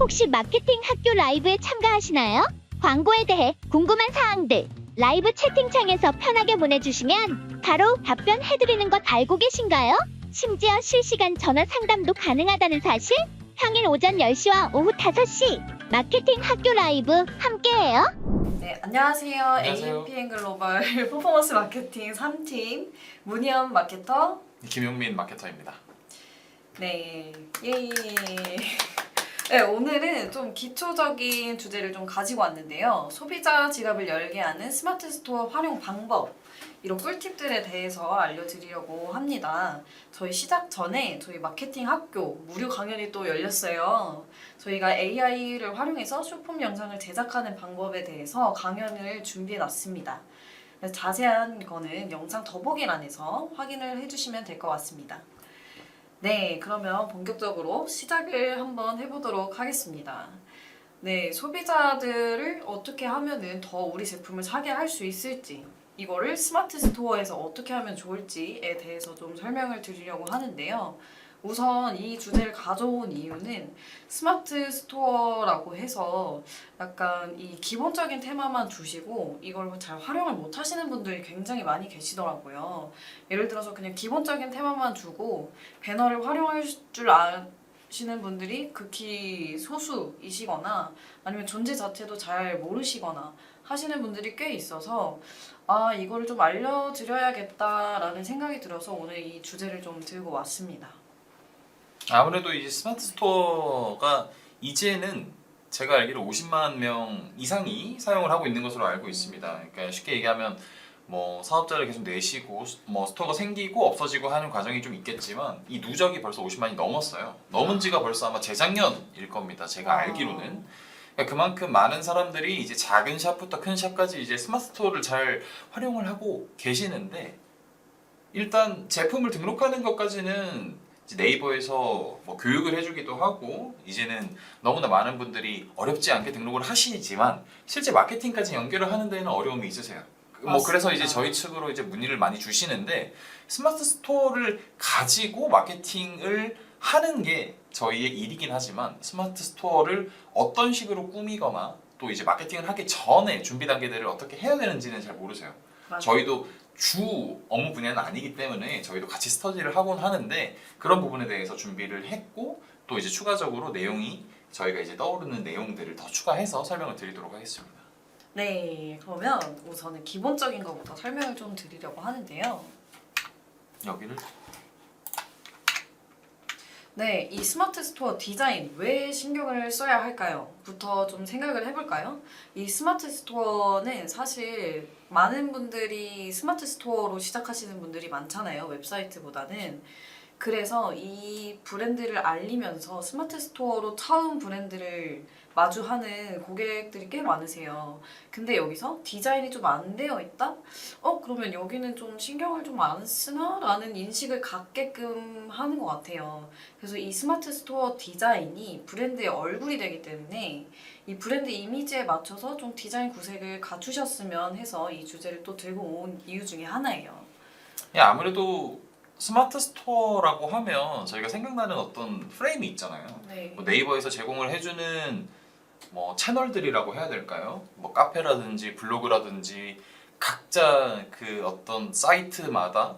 혹시 마케팅 학교 라이브에 참가하시나요? 광고에 대해 궁금한 사항들 라이브 채팅창에서 편하게 보내주시면 바로 답변해드리는 것 알고 계신가요? 심지어 실시간 전화 상담도 가능하다는 사실? 평일 오전 10시와 오후 5시 마케팅 학교 라이브 함께해요. 네, 안녕하세요. 안녕하세요. AMPN 글로벌 퍼포먼스 마케팅 3팀 문희연 마케터. 김용민 마케터입니다. 네, 예이. 네, 오늘은 좀 기초적인 주제를 좀 가지고 왔는데요. 소비자 지갑을 열게 하는 스마트 스토어 활용 방법, 이런 꿀팁들에 대해서 알려드리려고 합니다. 저희 시작 전에 저희 마케팅 학교 무료 강연이 또 열렸어요. 저희가 AI를 활용해서 쇼폼 영상을 제작하는 방법에 대해서 강연을 준비해 놨습니다. 자세한 거는 영상 더보기란에서 확인을 해주시면 될 것 같습니다. 네, 그러면 본격적으로 시작을 한번 해보도록 하겠습니다. 네, 소비자들을 어떻게 하면은 더 우리 제품을 사게 할 수 있을지, 이거를 스마트 스토어에서 어떻게 하면 좋을지에 대해서 좀 설명을 드리려고 하는데요. 우선 이 주제를 가져온 이유는 스마트 스토어라고 해서 약간 이 기본적인 테마만 두시고 이걸 잘 활용을 못 하시는 분들이 굉장히 많이 계시더라고요. 예를 들어서 그냥 기본적인 테마만 두고 배너를 활용할 줄 아시는 분들이 극히 소수이시거나 아니면 존재 자체도 잘 모르시거나 하시는 분들이 꽤 있어서 이거를 좀 알려드려야겠다라는 생각이 들어서 오늘 이 주제를 좀 들고 왔습니다. 아무래도 이제 스마트 스토어가 이제는 제가 알기로 50만 명 이상이 사용을 하고 있는 것으로 알고 있습니다. 그러니까 쉽게 얘기하면 뭐 사업자를 계속 내시고 뭐 스토어가 생기고 없어지고 하는 과정이 좀 있겠지만 이 누적이 벌써 50만이 넘었어요. 넘은 지가 벌써 아마 재작년일 겁니다. 제가 알기로는. 그러니까 그만큼 많은 사람들이 이제 작은 샵부터 큰 샵까지 이제 스마트 스토어를 잘 활용을 하고 계시는데, 일단 제품을 등록하는 것까지는 이제 네이버에서 뭐 교육을 해주기도 하고 이제는 너무나 많은 분들이 어렵지 않게 등록을 하시지만 실제 마케팅까지 연결을 하는 데는 어려움이 있으세요. 뭐 그래서 이제 저희 측으로 이제 문의를 많이 주시는데, 스마트 스토어를 가지고 마케팅을 하는 게 저희의 일이긴 하지만 스마트 스토어를 어떤 식으로 꾸미거나 또 이제 마케팅을 하기 전에 준비 단계들을 어떻게 해야 되는지는 잘 모르세요. 맞아요. 저희도 주 업무 분야는 아니기 때문에 저희도 같이 스터디를 하곤 하는데, 그런 부분에 대해서 준비를 했고 또 이제 추가적으로 내용이 저희가 이제 떠오르는 내용들을 더 추가해서 설명을 드리도록 하겠습니다. 네, 그러면 우선은 기본적인 것부터 설명을 좀 드리려고 하는데요. 여기를 네, 이 스마트 스토어 디자인 왜 신경을 써야 할까요? 부터 좀 생각을 해볼까요? 이 스마트 스토어는 사실 많은 분들이 스마트 스토어로 시작하시는 분들이 많잖아요, 웹사이트보다는. 그래서 이 브랜드를 알리면서 스마트 스토어로 처음 브랜드를 마주하는 고객들이 꽤 많으세요. 근데 여기서 디자인이 좀 안 되어 있다? 그러면 여기는 좀 신경을 좀 안 쓰나? 라는 인식을 갖게끔 하는 것 같아요. 그래서 이 스마트 스토어 디자인이 브랜드의 얼굴이 되기 때문에 이 브랜드 이미지에 맞춰서 좀 디자인 구색을 갖추셨으면 해서 이 주제를 또 들고 온 이유 중에 하나예요. 아무래도 스마트 스토어라고 하면 저희가 생각나는 어떤 프레임이 있잖아요. 네. 뭐 네이버에서 제공을 해주는 뭐 채널들이라고 해야 될까요? 뭐 카페라든지 블로그라든지 각자 그 어떤 사이트마다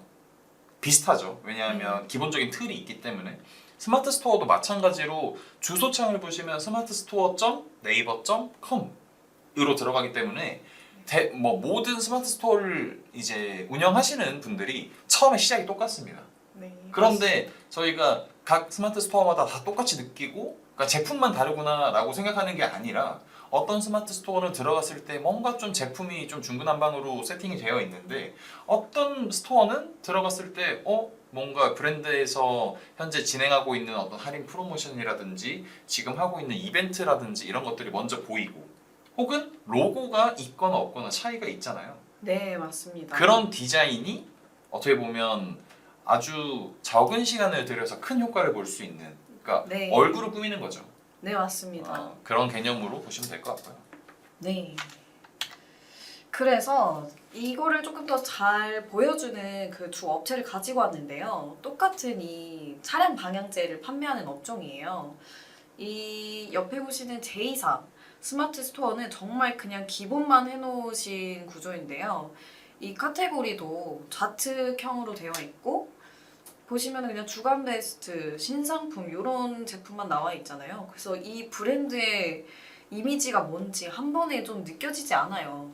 비슷하죠. 왜냐하면 기본적인 틀이 있기 때문에. 스마트 스토어도 마찬가지로 주소창을 보시면 smartstore.naver.com으로 들어가기 때문에 뭐 모든 스마트 스토어를 이제 운영하시는 분들이 처음에 시작이 똑같습니다. 네. 그런데 저희가 각 스마트 스토어마다 다 똑같이 느끼고, 그러니까 제품만 다르구나라고 생각하는 게 아니라 어떤 스마트 스토어는 들어갔을 때 뭔가 좀 제품이 좀 중구난방으로 세팅이 되어 있는데, 어떤 스토어는 들어갔을 때 뭔가 브랜드에서 현재 진행하고 있는 어떤 할인 프로모션이라든지 지금 하고 있는 이벤트라든지 이런 것들이 먼저 보이고, 혹은 로고가 있거나 없거나 차이가 있잖아요. 네, 맞습니다. 그런 디자인이 어떻게 보면 아주 적은 시간을 들여서 큰 효과를 볼 수 있는, 그러니까 네. 얼굴을 꾸미는 거죠. 네, 맞습니다. 그런 개념으로 보시면 될 것 같고요. 네. 그래서 이거를 조금 더 잘 보여주는 그 두 업체를 가지고 왔는데요. 똑같은 이 차량 방향제를 판매하는 업종이에요. 이 옆에 보시는 제2사 스마트 스토어는 정말 그냥 기본만 해놓으신 구조인데요. 이 카테고리도 좌측형으로 되어 있고 보시면 그냥 주간 베스트, 신상품 이런 제품만 나와 있잖아요. 그래서 이 브랜드의 이미지가 뭔지 한 번에 좀 느껴지지 않아요.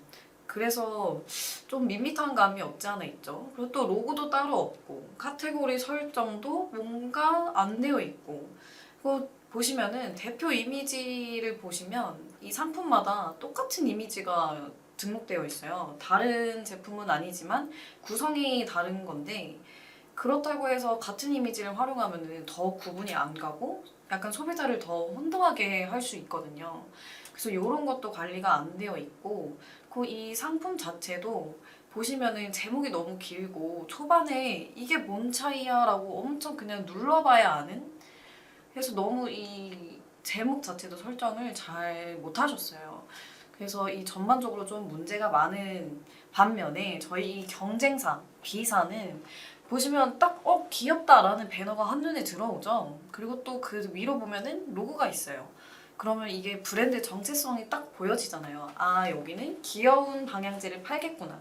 그래서 좀 밋밋한 감이 없지 않아 있죠. 그리고 또 로고도 따로 없고 카테고리 설정도 뭔가 안 되어 있고 그리고 보시면은 대표 이미지를 보시면 이 상품마다 똑같은 이미지가 등록되어 있어요. 다른 제품은 아니지만 구성이 다른 건데 그렇다고 해서 같은 이미지를 활용하면 더 구분이 안 가고 약간 소비자를 더 혼동하게 할 수 있거든요. 그래서 이런 것도 관리가 안 되어 있고 그 이 상품 자체도 보시면은 제목이 너무 길고 초반에 이게 뭔 차이야 라고 엄청 그냥 눌러봐야 아는 그래서 너무 이 제목 자체도 설정을 잘 못하셨어요. 그래서 이 전반적으로 좀 문제가 많은 반면에 저희 이 경쟁사 B사는 보시면 딱 귀엽다라는 배너가 한눈에 들어오죠. 그리고 또 그 위로 보면은 로고가 있어요. 그러면 이게 브랜드 정체성이 딱 보여지잖아요. 아 여기는 귀여운 방향제를 팔겠구나.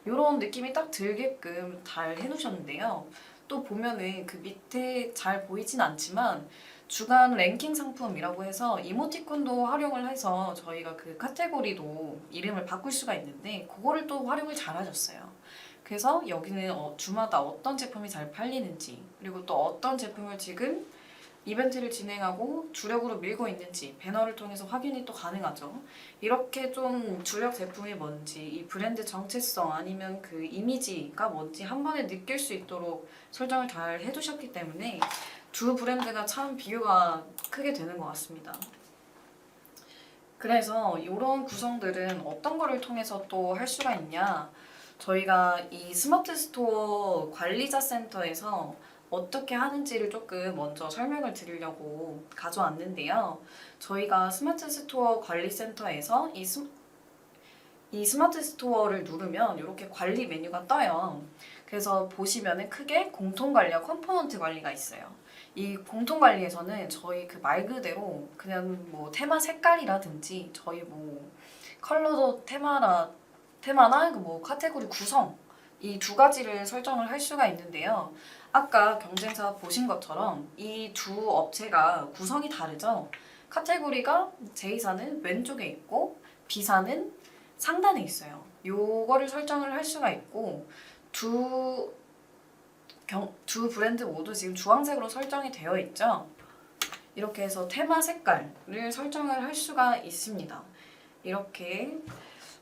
이런 느낌이 딱 들게끔 잘 해놓으셨는데요. 또 보면은 그 밑에 잘 보이진 않지만 주간 랭킹 상품이라고 해서 이모티콘도 활용을 해서 저희가 그 카테고리도 이름을 바꿀 수가 있는데 그거를 또 활용을 잘 하셨어요. 그래서 여기는 주마다 어떤 제품이 잘 팔리는지 그리고 또 어떤 제품을 지금 이벤트를 진행하고 주력으로 밀고 있는지 배너를 통해서 확인이 또 가능하죠. 이렇게 좀 주력 제품이 뭔지 이 브랜드 정체성 아니면 그 이미지가 뭔지 한 번에 느낄 수 있도록 설정을 잘 해두셨기 때문에 두 브랜드가 참 비교가 크게 되는 것 같습니다. 그래서 이런 구성들은 어떤 거를 통해서 또 할 수가 있냐 저희가 이 스마트 스토어 관리자 센터에서 어떻게 하는지를 조금 먼저 설명을 드리려고 가져왔는데요. 저희가 스마트 스토어 관리센터에서 이 스마트 스토어를 누르면 이렇게 관리 메뉴가 떠요. 그래서 보시면은 크게 공통 관리와 컴포넌트 관리가 있어요. 이 공통 관리에서는 저희 그 말 그대로 그냥 뭐 테마 색깔이라든지 저희 뭐 컬러도 테마나 뭐 카테고리 구성 이 두 가지를 설정을 할 수가 있는데요. 아까 경쟁사 보신 것처럼 이 두 업체가 구성이 다르죠. 카테고리가 J사는 왼쪽에 있고 B사는 상단에 있어요. 요거를 설정을 할 수가 있고 두 브랜드 모두 지금 주황색으로 설정이 되어 있죠. 이렇게 해서 테마 색깔을 설정을 할 수가 있습니다. 이렇게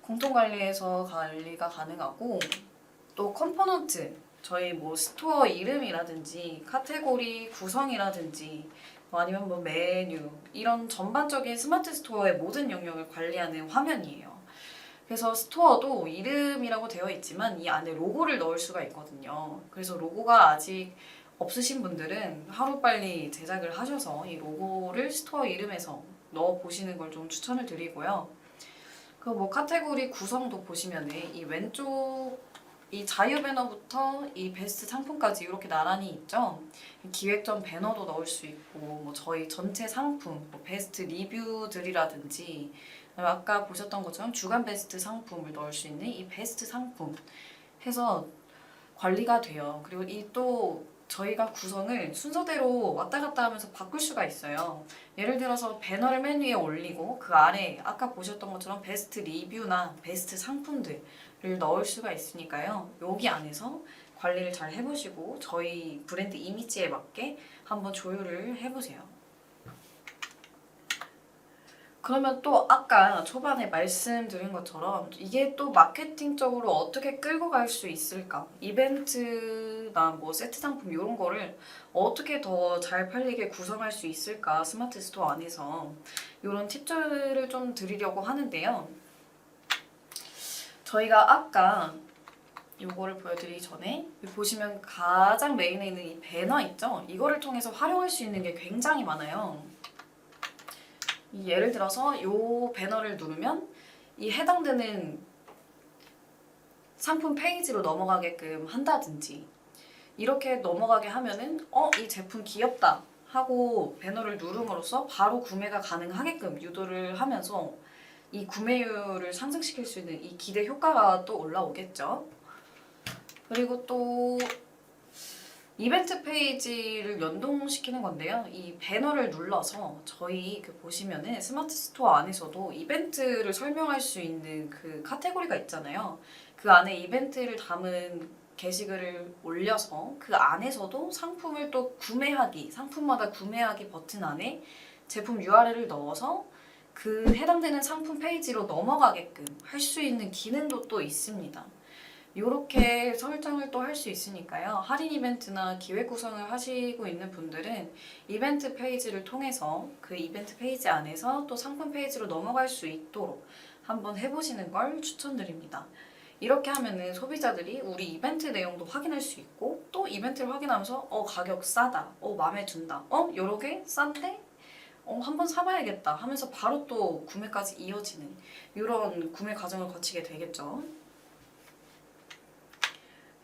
공통관리에서 관리가 가능하고 또 컴포넌트 저희 뭐 스토어 이름이라든지 카테고리 구성이라든지 아니면 뭐 메뉴 이런 전반적인 스마트 스토어의 모든 영역을 관리하는 화면이에요. 그래서 스토어도 이름이라고 되어 있지만 이 안에 로고를 넣을 수가 있거든요. 그래서 로고가 아직 없으신 분들은 하루빨리 제작을 하셔서 이 로고를 스토어 이름에서 넣어 보시는 걸 좀 추천을 드리고요. 그 뭐 카테고리 구성도 보시면은 이 왼쪽 이 자유 배너부터 이 베스트 상품까지 이렇게 나란히 있죠. 기획전 배너도 넣을 수 있고 뭐 저희 전체 상품 뭐 베스트 리뷰들이라든지 아까 보셨던 것처럼 주간 베스트 상품을 넣을 수 있는 이 베스트 상품 해서 관리가 돼요. 그리고 이 또 저희가 구성을 순서대로 왔다 갔다 하면서 바꿀 수가 있어요. 예를 들어서 배너를 맨 위에 올리고 그 아래 아까 보셨던 것처럼 베스트 리뷰나 베스트 상품들을 넣을 수가 있으니까요. 여기 안에서 관리를 잘 해보시고 저희 브랜드 이미지에 맞게 한번 조율을 해보세요. 그러면 또 아까 초반에 말씀드린 것처럼 이게 또 마케팅적으로 어떻게 끌고 갈 수 있을까? 이벤트나 뭐 세트 상품 이런 거를 어떻게 더 잘 팔리게 구성할 수 있을까? 스마트 스토어 안에서 이런 팁들을 좀 드리려고 하는데요. 저희가 아까 이거를 보여드리기 전에 보시면 가장 메인에 있는 이 배너 있죠? 이거를 통해서 활용할 수 있는 게 굉장히 많아요. 예를 들어서 이 배너를 누르면 이 해당되는 상품 페이지로 넘어가게끔 한다든지 이렇게 넘어가게 하면은 이 제품 귀엽다 하고 배너를 누름으로써 바로 구매가 가능하게끔 유도를 하면서 이 구매율을 상승시킬 수 있는 이 기대 효과가 또 올라오겠죠. 그리고 또 이벤트 페이지를 연동시키는 건데요. 이 배너를 눌러서 저희 보시면은 스마트 스토어 안에서도 이벤트를 설명할 수 있는 그 카테고리가 있잖아요. 그 안에 이벤트를 담은 게시글을 올려서 그 안에서도 상품을 또 구매하기, 상품마다 구매하기 버튼 안에 제품 URL을 넣어서 그 해당되는 상품 페이지로 넘어가게끔 할 수 있는 기능도 또 있습니다. 이렇게 설정을 또 할 수 있으니까요. 할인 이벤트나 기획 구성을 하시고 있는 분들은 이벤트 페이지를 통해서 그 이벤트 페이지 안에서 또 상품 페이지로 넘어갈 수 있도록 한번 해보시는 걸 추천드립니다. 이렇게 하면은 소비자들이 우리 이벤트 내용도 확인할 수 있고 또 이벤트를 확인하면서 가격 싸다, 마음에 든다, 요렇게 싼데 한번 사봐야겠다 하면서 바로 또 구매까지 이어지는 이런 구매 과정을 거치게 되겠죠.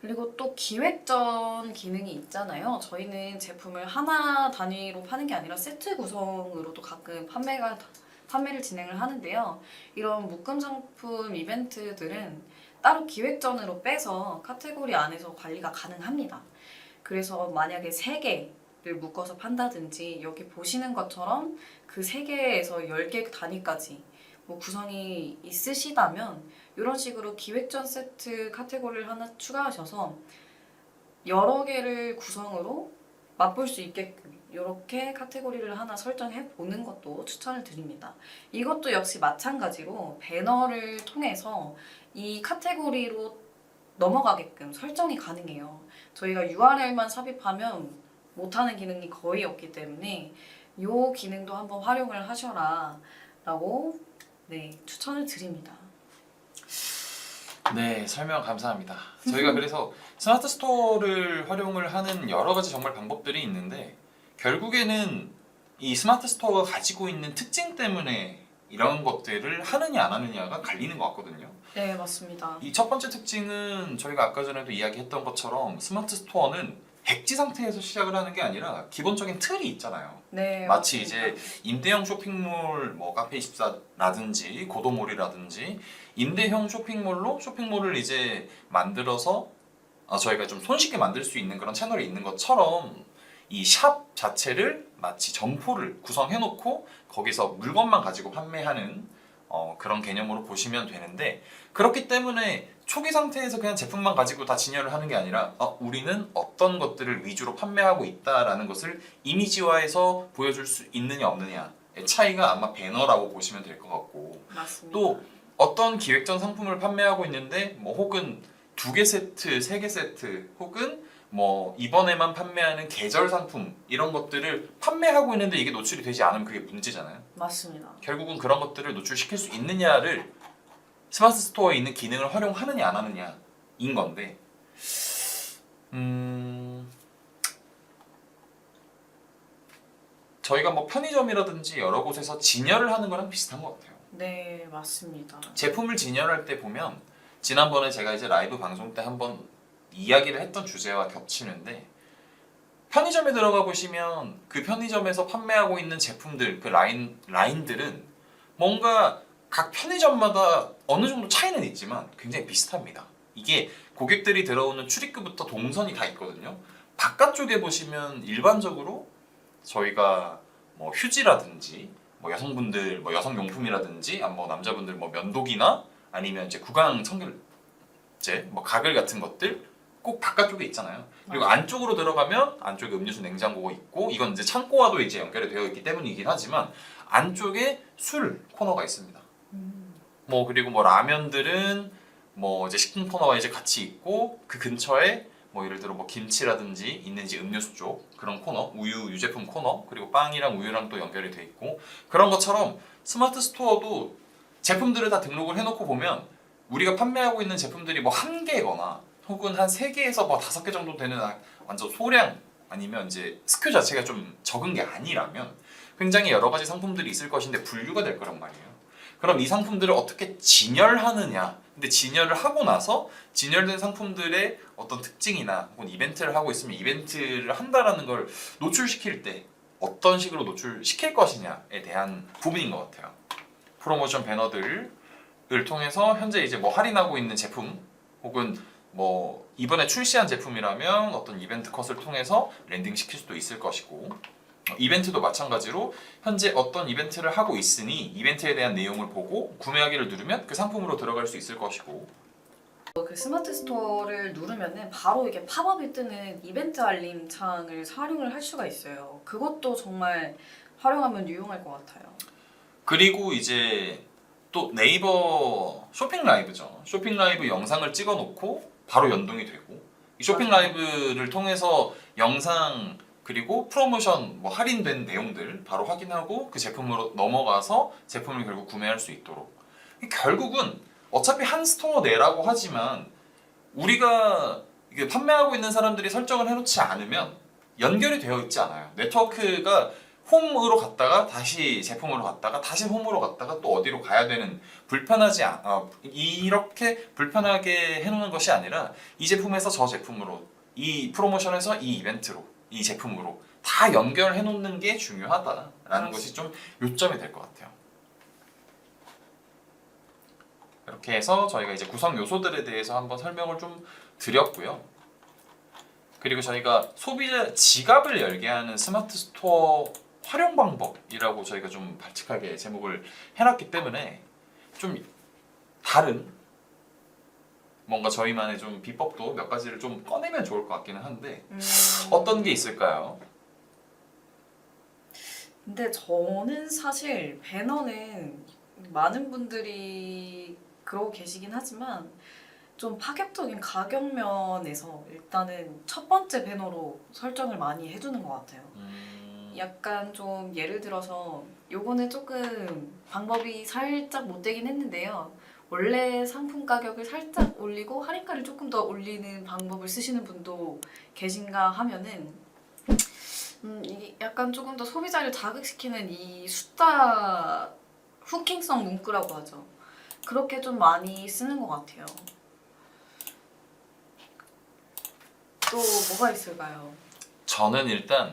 그리고 또 기획전 기능이 있잖아요. 저희는 제품을 하나 단위로 파는 게 아니라 세트 구성으로도 가끔 판매를 진행을 하는데요. 이런 묶음 상품 이벤트들은 따로 기획전으로 빼서 카테고리 안에서 관리가 가능합니다. 그래서 만약에 3개를 묶어서 판다든지 여기 보시는 것처럼 그 3개에서 10개 단위까지 구성이 있으시다면 이런 식으로 기획전 세트 카테고리를 하나 추가하셔서 여러 개를 구성으로 맛볼 수 있게끔 이렇게 카테고리를 하나 설정해 보는 것도 추천을 드립니다. 이것도 역시 마찬가지로 배너를 통해서 이 카테고리로 넘어가게끔 설정이 가능해요. 저희가 URL만 삽입하면 못하는 기능이 거의 없기 때문에 이 기능도 한번 활용을 하셔라 라고 추천을 드립니다. 네, 설명 감사합니다. 저희가 그래서 스마트 스토어를 활용을 하는 여러 가지 정말 방법들이 있는데 결국에는 이 스마트 스토어가 가지고 있는 특징 때문에 이런 것들을 하느냐 안 하느냐가 갈리는 것 같거든요. 네, 맞습니다. 이 첫 번째 특징은 저희가 아까 전에도 이야기했던 것처럼 스마트 스토어는 백지 상태에서 시작을 하는 게 아니라 기본적인 틀이 있잖아요. 네, 마치 맞습니다. 이제 임대형 쇼핑몰 카페24라든지 고도몰이라든지 임대형 쇼핑몰로 쇼핑몰을 이제 만들어서 저희가 좀 손쉽게 만들 수 있는 그런 채널이 있는 것처럼 이 샵 자체를 마치 점포를 구성해 놓고 거기서 물건만 가지고 판매하는 그런 개념으로 보시면 되는데 그렇기 때문에 초기 상태에서 그냥 제품만 가지고 다 진열을 하는 게 아니라 우리는 어떤 것들을 위주로 판매하고 있다라는 것을 이미지화해서 보여줄 수 있느냐 없느냐의 차이가 아마 배너라고 보시면 될 것 같고 맞습니다. 또 어떤 기획전 상품을 판매하고 있는데 혹은 2개 세트, 3개 세트 혹은 이번에만 판매하는 계절 상품 이런 것들을 판매하고 있는데 이게 노출이 되지 않으면 그게 문제잖아요. 맞습니다. 결국은 그런 것들을 노출시킬 수 있느냐를 스마트 스토어에 있는 기능을 활용하느냐 안 하느냐인 건데 저희가 편의점이라든지 여러 곳에서 진열을 하는 거랑 비슷한 것 같아요. 네, 맞습니다. 제품을 진열할 때 보면 지난번에 제가 이제 라이브 방송 때 한번 이야기를 했던 주제와 겹치는데 편의점에 들어가 보시면 그 편의점에서 판매하고 있는 제품들 그 라인들은 뭔가 각 편의점마다 어느 정도 차이는 있지만 굉장히 비슷합니다. 이게 고객들이 들어오는 출입구부터 동선이 다 있거든요. 바깥쪽에 보시면 일반적으로 저희가 휴지라든지 여성분들 여성용품이라든지 남자분들 면도기나 아니면 이제 구강 청결제 가글 같은 것들 꼭 바깥쪽에 있잖아요. 그리고 안쪽으로 들어가면 안쪽에 음료수 냉장고가 있고 이건 이제 창고와도 이제 연결이 되어 있기 때문이긴 하지만 안쪽에 술 코너가 있습니다. 그리고 라면들은 이제 식품 코너가 이제 같이 있고 그 근처에 예를 들어 김치라든지 있는지 음료수 쪽 그런 코너, 우유 유제품 코너 그리고 빵이랑 우유랑 또 연결이 돼 있고 그런 것처럼 스마트 스토어도 제품들을 다 등록을 해놓고 보면 우리가 판매하고 있는 제품들이 1개거나 혹은 한 3개에서 5개 정도 되는 완전 소량 아니면 이제 스큐 자체가 좀 적은 게 아니라면 굉장히 여러 가지 상품들이 있을 것인데 분류가 될 거란 말이에요. 그럼 이 상품들을 어떻게 진열하느냐. 근데 진열을 하고 나서 진열된 상품들의 어떤 특징이나 혹은 이벤트를 하고 있으면 이벤트를 한다라는 걸 노출시킬 때 어떤 식으로 노출시킬 것이냐에 대한 부분인 것 같아요. 프로모션 배너들을 통해서 현재 이제 뭐 할인하고 있는 제품 혹은 뭐 이번에 출시한 제품이라면 어떤 이벤트 컷을 통해서 랜딩 시킬 수도 있을 것이고, 이벤트도 마찬가지로 현재 어떤 이벤트를 하고 있으니 이벤트에 대한 내용을 보고 구매하기를 누르면 그 상품으로 들어갈 수 있을 것이고, 그 스마트 스토어를 누르면은 바로 이게 팝업이 뜨는 이벤트 알림 창을 활용을 할 수가 있어요. 그것도 정말 활용하면 유용할 것 같아요. 그리고 이제 또 네이버 쇼핑 라이브죠. 쇼핑 라이브 영상을 찍어 놓고 바로 연동이 되고, 이 쇼핑 라이브를 통해서 영상 그리고 프로모션 뭐 할인된 내용들 바로 확인하고 그 제품으로 넘어가서 제품을 결국 구매할 수 있도록, 결국은 어차피 한 스토어 내라고 하지만 우리가 이게 판매하고 있는 사람들이 설정을 해놓지 않으면 연결이 되어 있지 않아요. 네트워크가 홈으로 갔다가 다시 제품으로 갔다가 다시 홈으로 갔다가 또 어디로 가야 되는 이렇게 불편하게 해놓는 것이 아니라 이 제품에서 저 제품으로, 이 프로모션에서 이 이벤트로, 이 제품으로 다 연결해 놓는 게 중요하다라는 것이 좀 요점이 될 것 같아요. 이렇게 해서 저희가 이제 구성 요소들에 대해서 한번 설명을 좀 드렸고요. 그리고 저희가 소비자 지갑을 열게 하는 스마트 스토어 활용 방법이라고 저희가 좀 발칙하게 제목을 해놨기 때문에 좀 다른 뭔가 저희만의 좀 비법도 몇 가지를 좀 꺼내면 좋을 것 같기는 한데 어떤 게 있을까요? 근데 저는 사실 배너는 많은 분들이 그러고 계시긴 하지만 좀 파격적인 가격 면에서 일단은 첫 번째 배너로 설정을 많이 해두는 것 같아요. 약간 좀 예를 들어서 요거는 조금 방법이 살짝 못되긴 했는데요. 원래 상품 가격을 살짝 올리고 할인가를 조금 더 올리는 방법을 쓰시는 분도 계신가 하면은 이게 약간 조금 더 소비자를 자극시키는 이 숫자 후킹성 문구라고 하죠. 그렇게 좀 많이 쓰는 것 같아요. 또 뭐가 있을까요? 저는 일단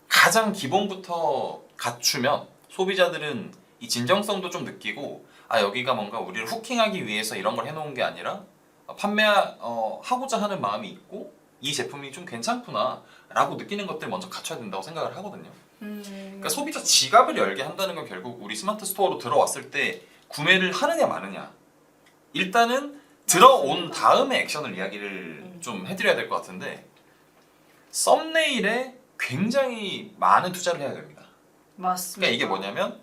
가장 기본부터 갖추면 소비자들은 이 진정성도 좀 느끼고, 아 여기가 뭔가 우리를 후킹하기 위해서 이런 걸 해놓은 게 아니라 판매하고자 하는 마음이 있고 이 제품이 좀 괜찮구나 라고 느끼는 것들 먼저 갖춰야 된다고 생각을 하거든요. 그러니까 소비자 지갑을 열게 한다는 건 결국 우리 스마트 스토어로 들어왔을 때 구매를 하느냐 마느냐, 일단은 들어온 다음에 액션을 이야기를 좀 해드려야 될 것 같은데, 썸네일에 굉장히 많은 투자를 해야 됩니다. 맞습니다. 그러니까 이게 뭐냐면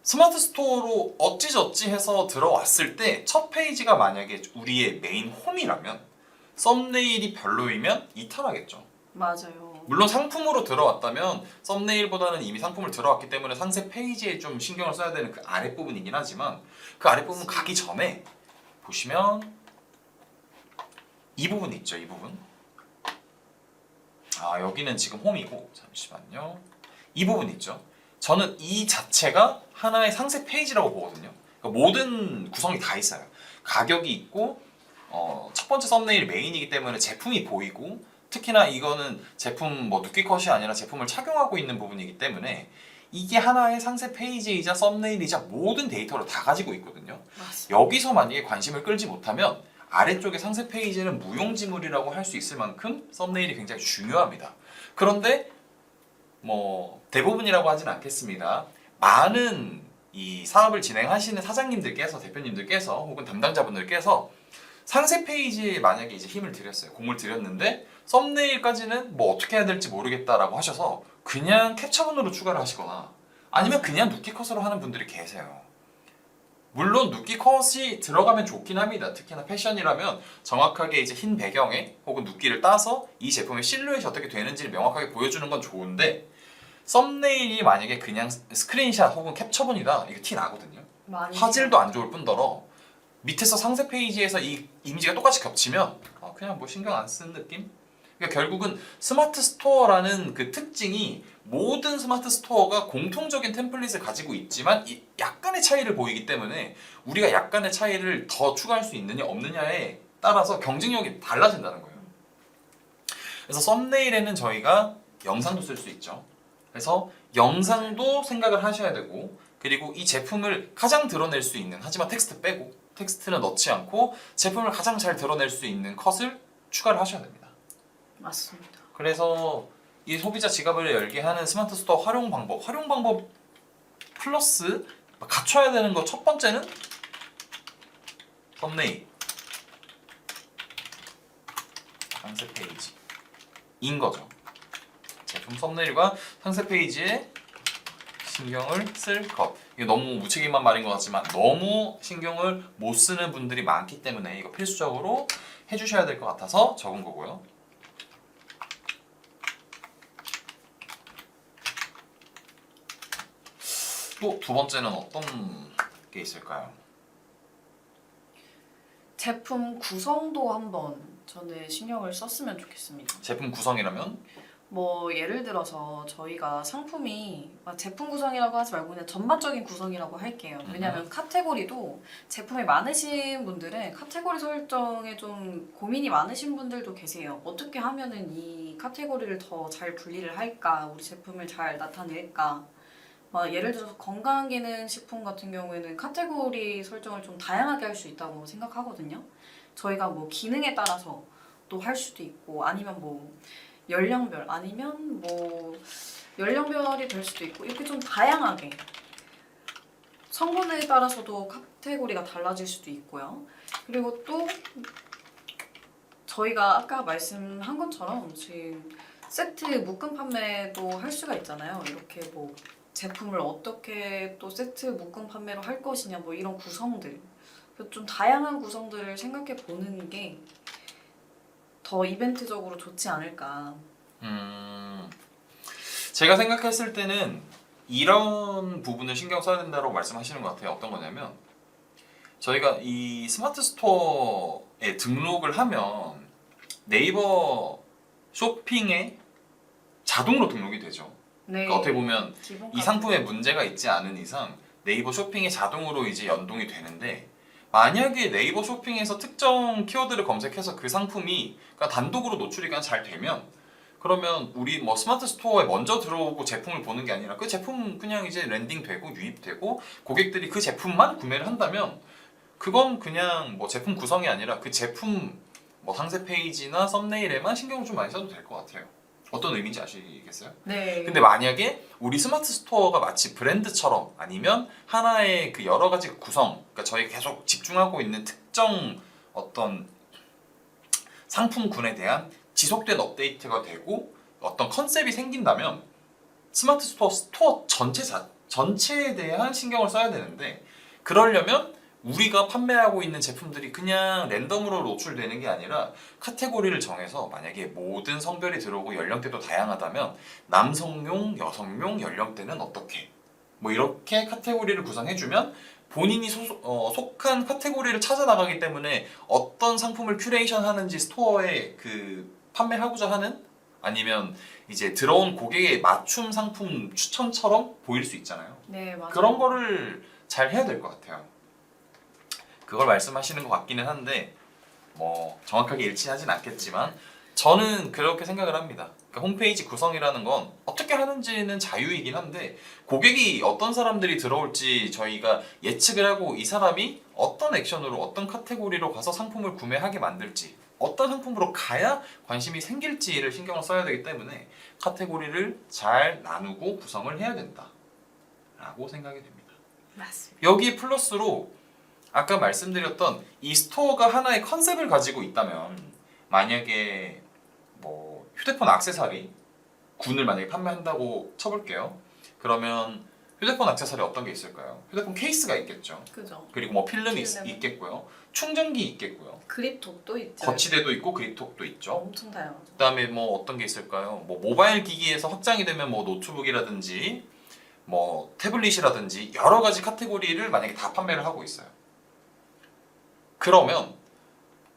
스마트 스토어로 어찌저찌 해서 들어왔을 때 첫 페이지가 만약에 우리의 메인 홈이라면 썸네일이 별로이면 이탈하겠죠. 맞아요. 물론 상품으로 들어왔다면 썸네일보다는 이미 상품을 들어왔기 때문에 상세 페이지에 좀 신경을 써야 되는 그 아랫부분이긴 하지만, 그 아랫부분 가기 전에 보시면 이 부분이 있죠. 이 부분. 여기는 지금 홈이고, 잠시만요. 이 부분 있죠. 저는 이 자체가 하나의 상세 페이지라고 보거든요. 그러니까 모든 구성이 다 있어요. 가격이 있고, 첫 번째 썸네일 메인이기 때문에 제품이 보이고, 특히나 이거는 제품 뭐 누끼컷이 아니라 제품을 착용하고 있는 부분이기 때문에 이게 하나의 상세 페이지이자 썸네일이자 모든 데이터를 다 가지고 있거든요. 맞습니다. 여기서 만약에 관심을 끌지 못하면 아래쪽의 상세 페이지는 무용지물이라고 할 수 있을 만큼 썸네일이 굉장히 중요합니다. 그런데 뭐 대부분이라고 하진 않겠습니다. 많은 이 사업을 진행하시는 사장님들께서, 대표님들께서 혹은 담당자분들께서 상세 페이지에 만약에 이제 힘을 들였어요. 공을 들였는데 썸네일까지는 뭐 어떻게 해야 될지 모르겠다라고 하셔서 그냥 캡처본으로 추가를 하시거나 아니면 그냥 누끼컷으로 하는 분들이 계세요. 물론 누끼컷이 들어가면 좋긴 합니다. 특히나 패션이라면 정확하게 이제 흰 배경에 혹은 누끼를 따서 이 제품의 실루엣이 어떻게 되는지를 명확하게 보여주는 건 좋은데, 썸네일이 만약에 그냥 스크린샷 혹은 캡처본이다, 이게 티 나거든요. 화질도 안 좋을 뿐더러 밑에서 상세 페이지에서 이 이미지가 똑같이 겹치면 그냥 뭐 신경 안 쓰는 느낌? 그러니까 결국은 스마트 스토어라는 그 특징이 모든 스마트 스토어가 공통적인 템플릿을 가지고 있지만 약간의 차이를 보이기 때문에 우리가 약간의 차이를 더 추가할 수 있느냐 없느냐에 따라서 경쟁력이 달라진다는 거예요. 그래서 썸네일에는 저희가 영상도 쓸 수 있죠. 그래서 영상도 생각을 하셔야 되고 그리고 이 제품을 가장 드러낼 수 있는 하지만 텍스트 빼고 텍스트는 넣지 않고 제품을 가장 잘 드러낼 수 있는 컷을 추가를 하셔야 됩니다. 맞습니다. 그래서 이 소비자 지갑을 열게 하는 스마트 스토어 활용 방법 플러스 갖춰야 되는 거 첫 번째는 썸네일 상세 페이지인 거죠. 제품 썸네일과 상세 페이지에 신경을 쓸 것. 이게 너무 무책임한 말인 것 같지만 너무 신경을 못 쓰는 분들이 많기 때문에 이거 필수적으로 해주셔야 될 것 같아서 적은 거고요. 또 두 번째는 어떤 게 있을까요? 제품 구성도 한번 저는 신경을 썼으면 좋겠습니다. 제품 구성이라면 뭐 예를 들어서 저희가 상품이 막 제품 구성이라고 하지 말고 그냥 전반적인 구성이라고 할게요. 왜냐하면 카테고리도 제품이 많으신 분들은 카테고리 설정에 좀 고민이 많으신 분들도 계세요. 어떻게 하면은 이 카테고리를 더 잘 분리를 할까, 우리 제품을 잘 나타낼까. 막 예를 들어서 건강기능식품 같은 경우에는 카테고리 설정을 좀 다양하게 할 수 있다고 생각하거든요. 저희가 뭐 기능에 따라서 또 할 수도 있고 아니면 뭐 연령별 아니면 뭐 연령별이 될 수도 있고 이렇게 좀 다양하게 성분에 따라서도 카테고리가 달라질 수도 있고요. 그리고 또 저희가 아까 말씀한 것처럼 지금 세트 묶음 판매도 할 수가 있잖아요. 이렇게 뭐 제품을 어떻게 또 세트 묶음 판매로 할 것이냐 뭐 이런 구성들 좀 다양한 구성들을 생각해 보는 게 더 이벤트적으로 좋지 않을까. 제가 생각했을 때는 이런 부분을 신경 써야 된다고 말씀하시는 것 같아요. 어떤 거냐면 저희가 이 스마트 스토어에 등록을 하면 네이버 쇼핑에 자동으로 등록이 되죠. 네. 그러니까 어떻게 보면 기본 이 상품에 문제가 있지 않은 이상 네이버 쇼핑에 자동으로 이제 연동이 되는데 만약에 네이버 쇼핑에서 특정 키워드를 검색해서 그 상품이 그러니까 단독으로 노출이 그냥 잘 되면 그러면 우리 뭐 스마트 스토어에 먼저 들어오고 제품을 보는 게 아니라 그 제품 그냥 이제 랜딩되고 유입되고 고객들이 그 제품만 구매를 한다면 그건 그냥 뭐 제품 구성이 아니라 그 제품 뭐 상세 페이지나 썸네일에만 신경을 좀 많이 써도 될 것 같아요. 어떤 의미인지 아시겠어요? 네. 근데 만약에 우리 스마트 스토어가 마치 브랜드처럼 아니면 하나의 그 여러 가지 구성, 그러니까 저희 계속 집중하고 있는 특정 어떤 상품군에 대한 지속된 업데이트가 되고 어떤 컨셉이 생긴다면 스마트 스토어 전체에 대한 신경을 써야 되는데 그러려면 우리가 판매하고 있는 제품들이 그냥 랜덤으로 노출되는 게 아니라 카테고리를 정해서 만약에 모든 성별이 들어오고 연령대도 다양하다면 남성용, 여성용, 연령대는 어떻게 뭐 이렇게 카테고리를 구성해주면 본인이 속한 카테고리를 찾아 나가기 때문에 어떤 상품을 큐레이션 하는지 스토어에 그 판매하고자 하는 아니면 이제 들어온 고객의 맞춤 상품 추천처럼 보일 수 있잖아요. 네, 맞아요. 그런 거를 잘 해야 될 것 같아요. 그걸 말씀하시는 것 같기는 한데 뭐 정확하게 일치하진 않겠지만 저는 그렇게 생각을 합니다. 그러니까 홈페이지 구성이라는 건 어떻게 하는지는 자유이긴 한데 고객이 어떤 사람들이 들어올지 저희가 예측을 하고 이 사람이 어떤 액션으로 어떤 카테고리로 가서 상품을 구매하게 만들지 어떤 상품으로 가야 관심이 생길지를 신경을 써야 되기 때문에 카테고리를 잘 나누고 구성을 해야 된다라고 생각이 됩니다. 맞습니다. 여기에 플러스로 아까 말씀드렸던 이 스토어가 하나의 컨셉을 가지고 있다면 만약에 뭐 휴대폰 액세서리 군을 만약에 판매한다고 쳐볼게요. 그러면 휴대폰 액세서리 어떤 게 있을까요? 휴대폰 케이스가 있겠죠. 그죠. 그리고 뭐 필름이 필름. 있겠고요. 충전기 있겠고요. 그립톡도 있죠. 거치대도 있고 그립톡도 있죠. 엄청 다양하죠. 그다음에 뭐 어떤 게 있을까요? 뭐 모바일 기기에서 확장이 되면 뭐 노트북이라든지 뭐 태블릿이라든지 여러 가지 카테고리를 만약에 다 판매를 하고 있어요. 그러면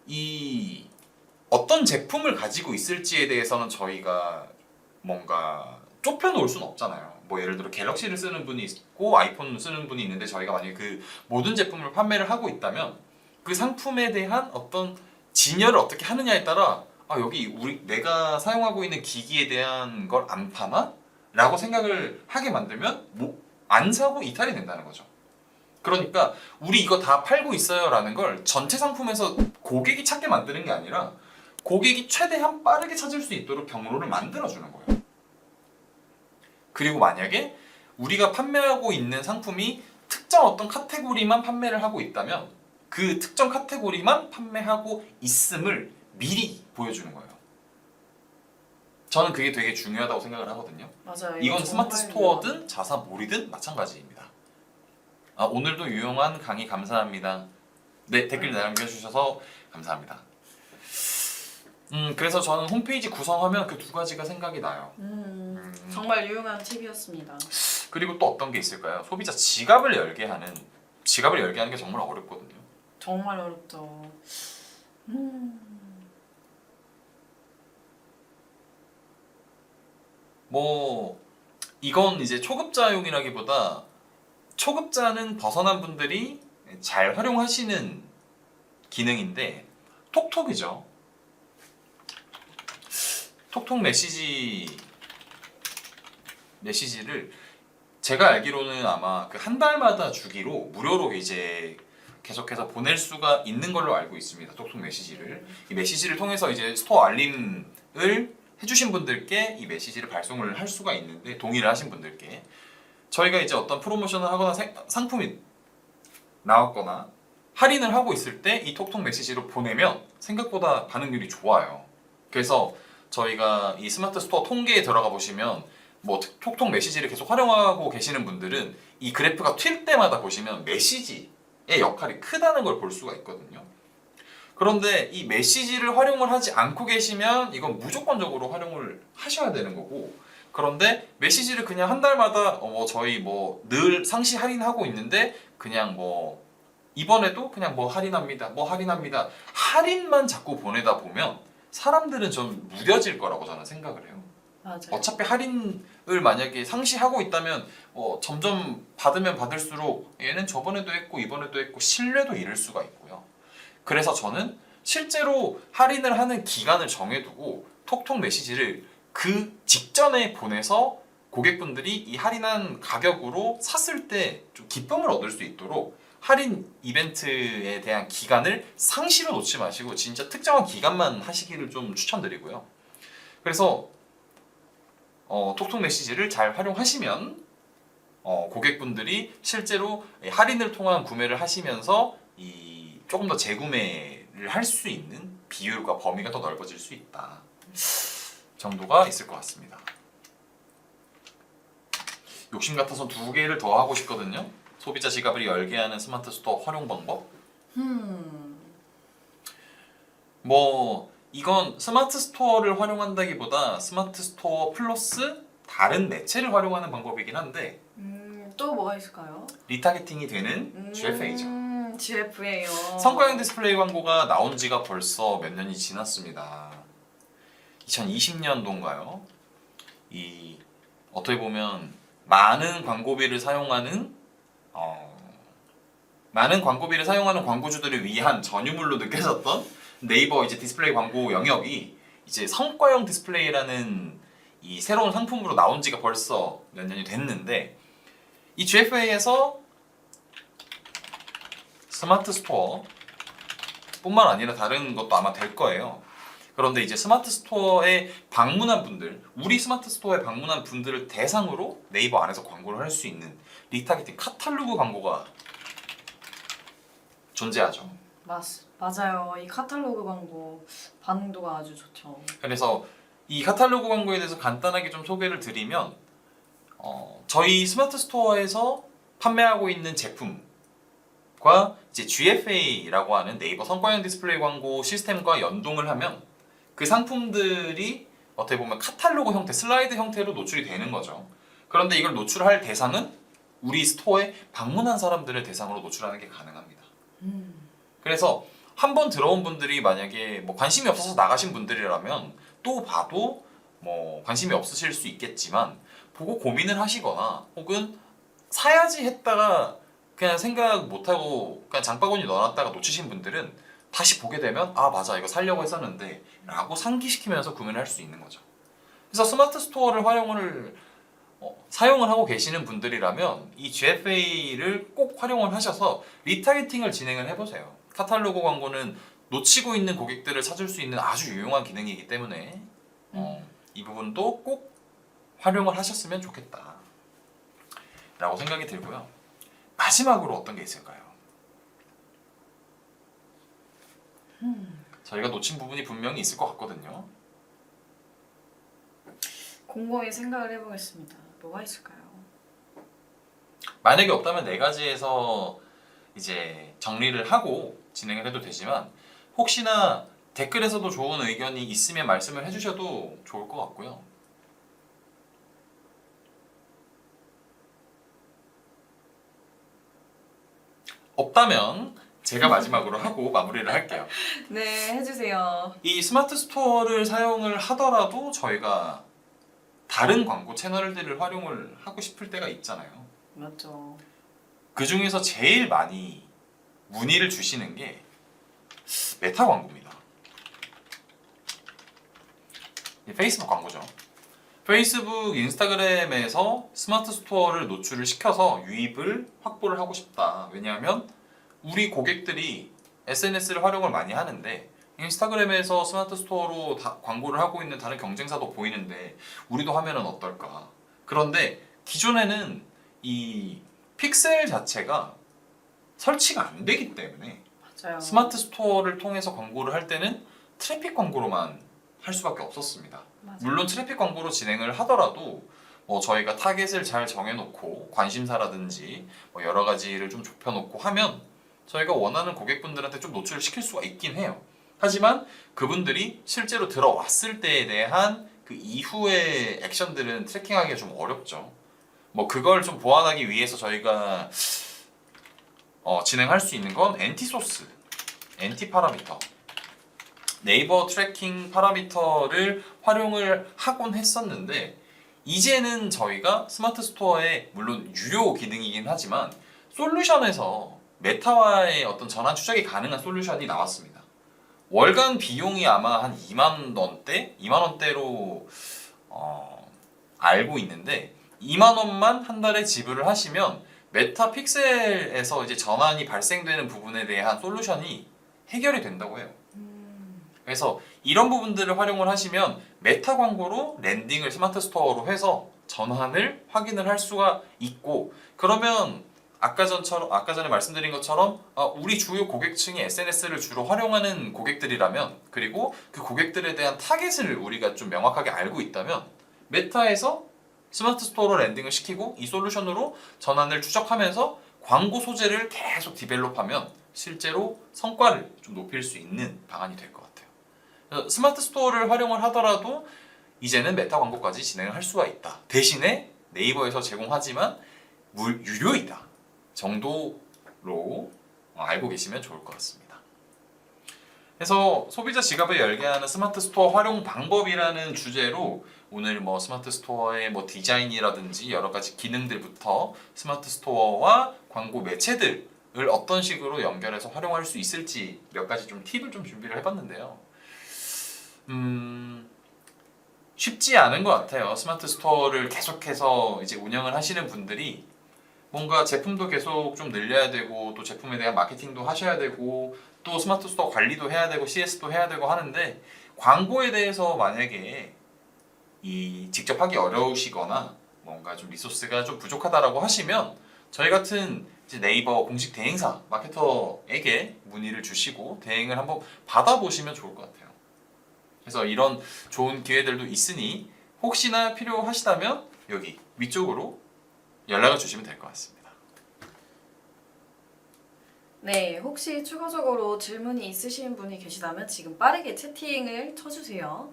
이 어떤 제품을 가지고 있을지에 대해서는 저희가 뭔가 좁혀 놓을 수는 없잖아요. 뭐 예를 들어 갤럭시를 쓰는 분이 있고 아이폰 쓰는 분이 있는데 저희가 만약에 그 모든 제품을 판매를 하고 있다면 그 상품에 대한 어떤 진열을 어떻게 하느냐에 따라 아 여기 내가 사용하고 있는 기기에 대한 걸 안 파나? 라고 생각을 하게 만들면 안 사고 이탈이 된다는 거죠. 그러니까 우리 이거 다 팔고 있어요 라는 걸 전체 상품에서 고객이 찾게 만드는 게 아니라 고객이 최대한 빠르게 찾을 수 있도록 경로를 만들어주는 거예요. 그리고 만약에 우리가 판매하고 있는 상품이 특정 어떤 카테고리만 판매를 하고 있다면 그 특정 카테고리만 판매하고 있음을 미리 보여주는 거예요. 저는 그게 되게 중요하다고 생각을 하거든요. 맞아요. 이건 스마트 정말 스토어든 자사몰이든 마찬가지입니다. 오늘도 유용한 강의 감사합니다. 네, 댓글 남겨주셔서 감사합니다. 그래서 저는 hom페이지 구성하면 그 두 가지가 생각이 나요. 정말 유용한 팁이었습니다. 그리고 또 어떤 게 있을까요? 소비자 지갑을 열게 하는 게 정말 어렵거든요. 정말 어렵죠. 뭐 이건 이제 초급자용이라기보다 초급자는 벗어난 분들이 잘 활용하시는 기능인데 톡톡이죠. 톡톡 메시지를 제가 알기로는 아마 그 한 달마다 주기로 무료로 이제 계속해서 보낼 수가 있는 걸로 알고 있습니다. 톡톡 메시지를. 이 메시지를 통해서 이제 스토어 알림을 해주신 분들께 이 메시지를 발송을 할 수가 있는데, 동의를 하신 분들께 저희가 이제 어떤 프로모션을 하거나 상품이 나왔거나 할인을 하고 있을 때 이 톡톡 메시지로 보내면 생각보다 반응률이 좋아요. 그래서 저희가 이 스마트 스토어 통계에 들어가 보시면 뭐 톡톡 메시지를 계속 활용하고 계시는 분들은 이 그래프가 튈 때마다 보시면 메시지의 역할이 크다는 걸 볼 수가 있거든요. 그런데 이 메시지를 활용을 하지 않고 계시면 이건 무조건적으로 활용을 하셔야 되는 거고, 그런데 메시지를 그냥 한 달마다 저희 뭐 늘 상시 할인하고 있는데 그냥 뭐 이번에도 그냥 뭐 할인합니다, 할인만 자꾸 보내다 보면 사람들은 좀 무뎌질 거라고 저는 생각을 해요. 맞아요. 어차피 할인을 만약에 상시하고 있다면 점점 받으면 받을수록 얘는 저번에도 했고 이번에도 했고 신뢰도 잃을 수가 있고요. 그래서 저는 실제로 할인을 하는 기간을 정해두고 톡톡 메시지를 그 직전에 보내서 고객분들이 이 할인한 가격으로 샀을 때 좀 기쁨을 얻을 수 있도록 할인 이벤트에 대한 기간을 상시로 놓지 마시고 진짜 특정한 기간만 하시기를 좀 추천드리고요. 그래서 톡톡 메시지를 잘 활용하시면 고객분들이 실제로 할인을 통한 구매를 하시면서 조금 더 재구매를 할 수 있는 비율과 범위가 더 넓어질 수 있다 정도가 있을 것 같습니다. 욕심 같아서 두 개를 더 하고 싶거든요. 소비자 지갑을 열게 하는 스마트 스토어 활용 방법. 뭐 이건 스마트 스토어를 활용한다기보다 스마트 스토어 플러스 다른 매체를 활용하는 방법이긴 한데, 또 뭐가 있을까요? 리타겟팅이 되는 GFA죠. GFA요. 성과형 디스플레이 광고가 나온 지가 벌써 몇 년이 지났습니다. 2020년도인가요? 어떻게 보면 많은 광고비를 사용하는 광고주들을 위한 전유물로 느껴졌던 네이버 이제 디스플레이 광고 영역이 이제 성과형 디스플레이라는 이 새로운 상품으로 나온 지가 벌써 몇 년이 됐는데, 이 GFA에서 스마트 스토어 뿐만 아니라 다른 것도 아마 될 거예요. 그런데 이제 스마트 스토어에 방문한 분들, 우리 스마트 스토어에 방문한 분들을 대상으로 네이버 안에서 광고를 할 수 있는 리타겟팅 카탈로그 광고가 존재하죠. 맞아요. 이 카탈로그 광고 반응도가 아주 좋죠. 그래서 이 카탈로그 광고에 대해서 간단하게 좀 소개를 드리면, 저희 스마트 스토어에서 판매하고 있는 제품과 이제 GFA라고 하는 네이버 성과형 디스플레이 광고 시스템과 연동을 하면 그 상품들이 어떻게 보면 카탈로그 형태, 슬라이드 형태로 노출이 되는 거죠. 그런데 이걸 노출할 대상은 우리 스토어에 방문한 사람들을 대상으로 노출하는 게 가능합니다. 그래서 한 번 들어온 분들이 만약에 뭐 관심이 없어서 나가신 분들이라면 또 봐도 뭐 관심이 없으실 수 있겠지만, 보고 고민을 하시거나 혹은 사야지 했다가 그냥 생각 못하고 그냥 장바구니 넣어놨다가 놓치신 분들은 다시 보게 되면 아 맞아 이거 살려고 했었는데 라고 상기시키면서 구매를 할 수 있는 거죠. 그래서 스마트 스토어를 활용을 사용을 하고 계시는 분들이라면 이 GFA를 꼭 활용을 하셔서 리타겟팅을 진행을 해보세요. 카탈로그 광고는 놓치고 있는 고객들을 찾을 수 있는 아주 유용한 기능이기 때문에 이 부분도 꼭 활용을 하셨으면 좋겠다 라고 생각이 들고요. 마지막으로 어떤 게 있을까요? 저희가 놓친 부분이 분명히 있을 것 같거든요. 곰곰이 생각을 해보겠습니다. 뭐가 있을까요? 만약에 없다면 네 가지에서 이제 정리를 하고 진행을 해도 되지만 혹시나 댓글에서도 좋은 의견이 있으면 말씀을 해주셔도 좋을 것 같고요. 없다면 제가 마지막으로 하고 마무리를 할게요. 네, 해주세요. 이 스마트 스토어를 사용을 하더라도 저희가 다른 광고 채널들을 활용을 하고 싶을 때가 있잖아요. 맞죠. 그 중에서 제일 많이 문의를 주시는 게 메타 광고입니다. 페이스북 광고죠. 페이스북, 인스타그램에서 스마트 스토어를 노출을 시켜서 유입을 확보를 하고 싶다. 왜냐하면 우리 고객들이 SNS를 활용을 많이 하는데 인스타그램에서 스마트 스토어로 광고를 하고 있는 다른 경쟁사도 보이는데 우리도 하면은 어떨까? 그런데 기존에는 이 픽셀 자체가 설치가 안 되기 때문에 맞아요. 스마트 스토어를 통해서 광고를 할 때는 트래픽 광고로만 할 수밖에 없었습니다. 맞아요. 물론 트래픽 광고로 진행을 하더라도 저희가 타겟을 잘 정해놓고 관심사라든지 여러 가지를 좀 좁혀놓고 하면 저희가 원하는 고객분들한테 좀 노출을 시킬 수가 있긴 해요. 하지만 그분들이 실제로 들어왔을 때에 대한 그 이후의 액션들은 트래킹하기가 좀 어렵죠. 그걸 좀 보완하기 위해서 저희가 진행할 수 있는 건 엔티소스, 엔티 파라미터, 네이버 트래킹 파라미터를 활용을 하곤 했었는데 이제는 저희가 스마트 스토어에 물론 유료 기능이긴 하지만 솔루션에서 메타와의 어떤 전환 추적이 가능한 솔루션이 나왔습니다. 월간 비용이 아마 한 2만 원대로 알고 있는데 2만 원만 한 달에 지불을 하시면 메타 픽셀에서 이제 전환이 발생되는 부분에 대한 솔루션이 해결이 된다고 해요. 그래서 이런 부분들을 활용을 하시면 메타 광고로 랜딩을 스마트 스토어로 해서 전환을 확인을 할 수가 있고 그러면 아까 전에 말씀드린 것처럼 우리 주요 고객층이 SNS를 주로 활용하는 고객들이라면 그리고 그 고객들에 대한 타겟을 우리가 좀 명확하게 알고 있다면 메타에서 스마트 스토어로 랜딩을 시키고 이 솔루션으로 전환을 추적하면서 광고 소재를 계속 디벨롭하면 실제로 성과를 좀 높일 수 있는 방안이 될 것 같아요. 그래서 스마트 스토어를 활용을 하더라도 이제는 메타 광고까지 진행을 할 수가 있다. 대신에 네이버에서 제공하지만 유료이다 정도로 알고 계시면 좋을 것 같습니다. 그래서 소비자 지갑을 열게 하는 스마트 스토어 활용 방법이라는 주제로 오늘 스마트 스토어의 디자인이라든지 여러 가지 기능들부터 스마트 스토어와 광고 매체들을 어떤 식으로 연결해서 활용할 수 있을지 몇 가지 좀 팁을 좀 준비를 해봤는데요. 쉽지 않은 것 같아요. 스마트 스토어를 계속해서 이제 운영을 하시는 분들이 뭔가 제품도 계속 좀 늘려야 되고 또 제품에 대한 마케팅도 하셔야 되고 또 스마트 스토어 관리도 해야 되고 CS도 해야 되고 하는데 광고에 대해서 만약에 직접 하기 어려우시거나 뭔가 좀 리소스가 좀 부족하다라고 하시면 저희 같은 이제 네이버 공식 대행사 마케터에게 문의를 주시고 대행을 한번 받아보시면 좋을 것 같아요. 그래서 이런 좋은 기회들도 있으니 혹시나 필요하시다면 여기 위쪽으로 연락을 주시면 될 것 같습니다. 네, 혹시 추가적으로 질문이 있으신 분이 계시다면 지금 빠르게 채팅을 쳐주세요.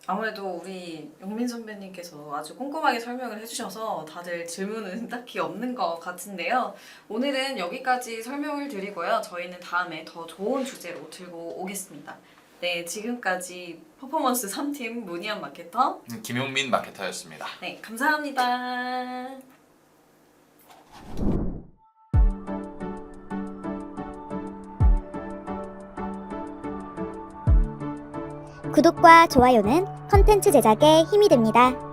아무래도 우리 영민 선배님께서 아주 꼼꼼하게 설명을 해주셔서 다들 질문은 딱히 없는 것 같은데요. 오늘은 여기까지 설명을 드리고요. 저희는 다음에 더 좋은 주제로 들고 오겠습니다. 네, 지금까지 퍼포먼스 3팀 문희연 마케터 김용민 마케터였습니다. 네, 감사합니다. 구독과 좋아요는 컨텐츠 제작에 힘이 됩니다.